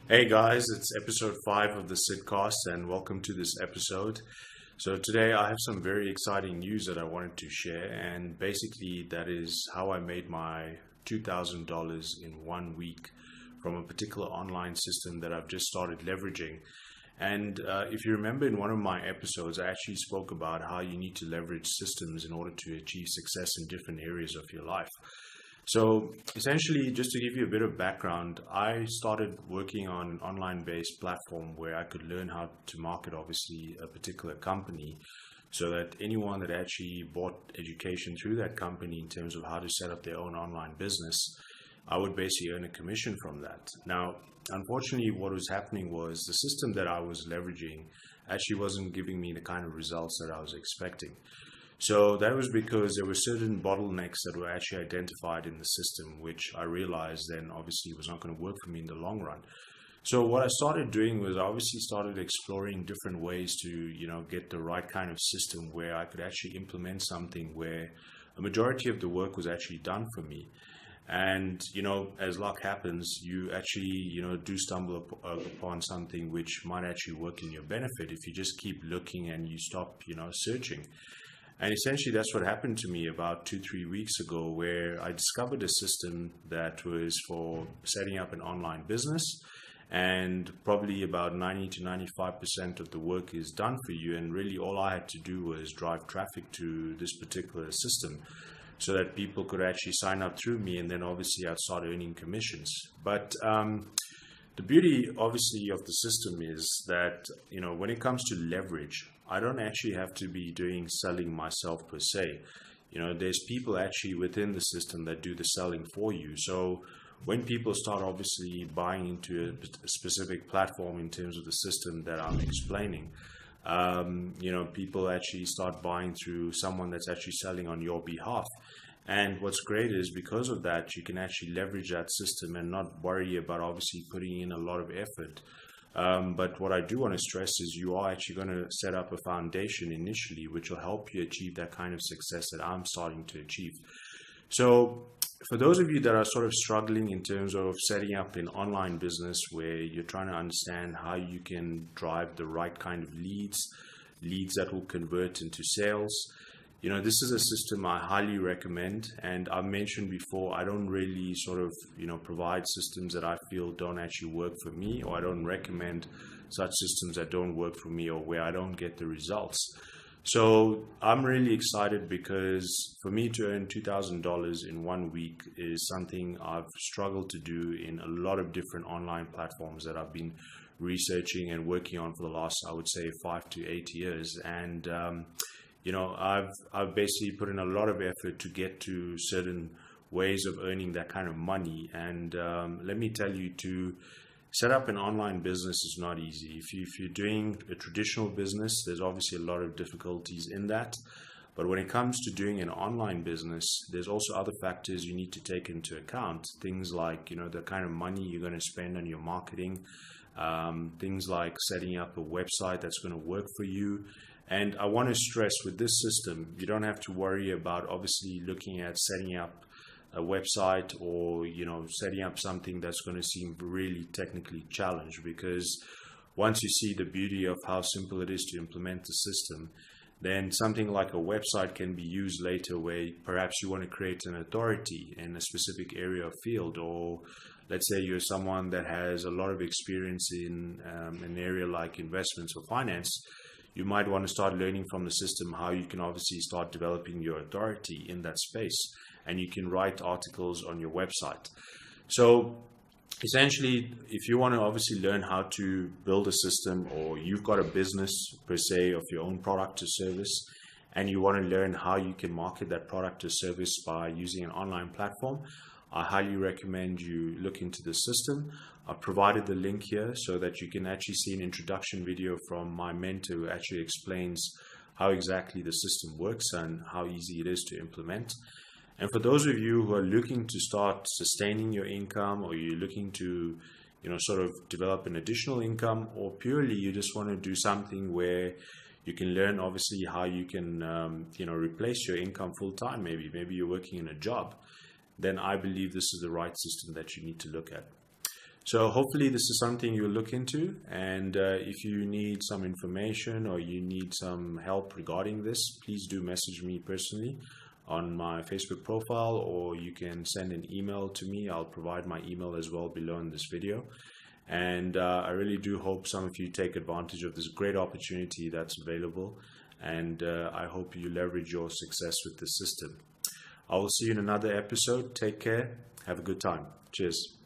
Hey guys, it's episode 5 of the Sidcast, and welcome to this episode. So, today I have some very exciting news that I wanted to share, and basically, that is how I made my $2,000 in 1 week from a particular online system that I've just started leveraging. And if you remember in one of my episodes, I actually spoke about how you need to leverage systems in order to achieve success in different areas of your life. So essentially, just to give you a bit of background, I started working on an online-based platform where I could learn how to market, obviously, a particular company so that anyone that actually bought education through that company in terms of how to set up their own online business, I would basically earn a commission from that. Now, unfortunately, what was happening was the system that I was leveraging actually wasn't giving me the kind of results that I was expecting. So that was because there were certain bottlenecks that were actually identified in the system, which I realized then obviously was not going to work for me in the long run. So what I started doing was I obviously started exploring different ways to, get the right kind of system where I could actually implement something where a majority of the work was actually done for me. And, as luck happens, you actually, do stumble upon something which might actually work in your benefit if you just keep looking and you stop, searching. And essentially, that's what happened to me about 2, 3 weeks ago, where I discovered a system that was for setting up an online business. And probably about 90 to 95% of the work is done for you. And really, all I had to do was drive traffic to this particular system so that people could actually sign up through me. And then obviously, I'd start earning commissions. But the beauty, obviously, of the system is that, when it comes to leverage, I don't actually have to be doing selling myself per se. There's people actually within the system that do the selling for you. So when people start obviously buying into a specific platform in terms of the system that I'm explaining, people actually start buying through someone that's actually selling on your behalf. And what's great is because of that, you can actually leverage that system and not worry about obviously putting in a lot of effort. But what I do want to stress is you are actually going to set up a foundation initially, which will help you achieve that kind of success that I'm starting to achieve. So for those of you that are sort of struggling in terms of setting up an online business where you're trying to understand how you can drive the right kind of leads that will convert into sales, this is a system I highly recommend. And I've mentioned before, I don't really sort of, provide systems that I feel don't actually work for me, or I don't recommend such systems that don't work for me or where I don't get the results. So I'm really excited because for me to earn $2,000 in 1 week is something I've struggled to do in a lot of different online platforms that I've been researching and working on for the last, I would say, 5 to 8 years. And, I've basically put in a lot of effort to get to certain ways of earning that kind of money. And let me tell you, to set up an online business is not easy. If you're doing a traditional business, there's obviously a lot of difficulties in that. But when it comes to doing an online business, there's also other factors you need to take into account. Things like, the kind of money you're going to spend on your marketing, things like setting up a website that's going to work for you. And I want to stress with this system, you don't have to worry about obviously looking at setting up a website or, setting up something that's going to seem really technically challenged, because once you see the beauty of how simple it is to implement the system, then something like a website can be used later where perhaps you want to create an authority in a specific area or field, or let's say you're someone that has a lot of experience in an area like investments or finance. You might want to start learning from the system how you can obviously start developing your authority in that space, and you can write articles on your website. So essentially, if you want to obviously learn how to build a system, or you've got a business per se of your own product or service, and you want to learn how you can market that product or service by using an online platform, I highly recommend you look into the system. I've provided the link here so that you can actually see an introduction video from my mentor who actually explains how exactly the system works and how easy it is to implement. And for those of you who are looking to start sustaining your income, or you're looking to, sort of develop an additional income, or purely you just want to do something where you can learn obviously how you can, replace your income full time. Maybe you're working in a job, then I believe this is the right system that you need to look at. So hopefully this is something you'll look into, and if you need some information or you need some help regarding this, please do message me personally on my Facebook profile, or you can send an email to me. I'll provide my email as well below in this video. And I really do hope some of you take advantage of this great opportunity that's available, and I hope you leverage your success with the system. I will see you in another episode. Take care. Have a good time. Cheers.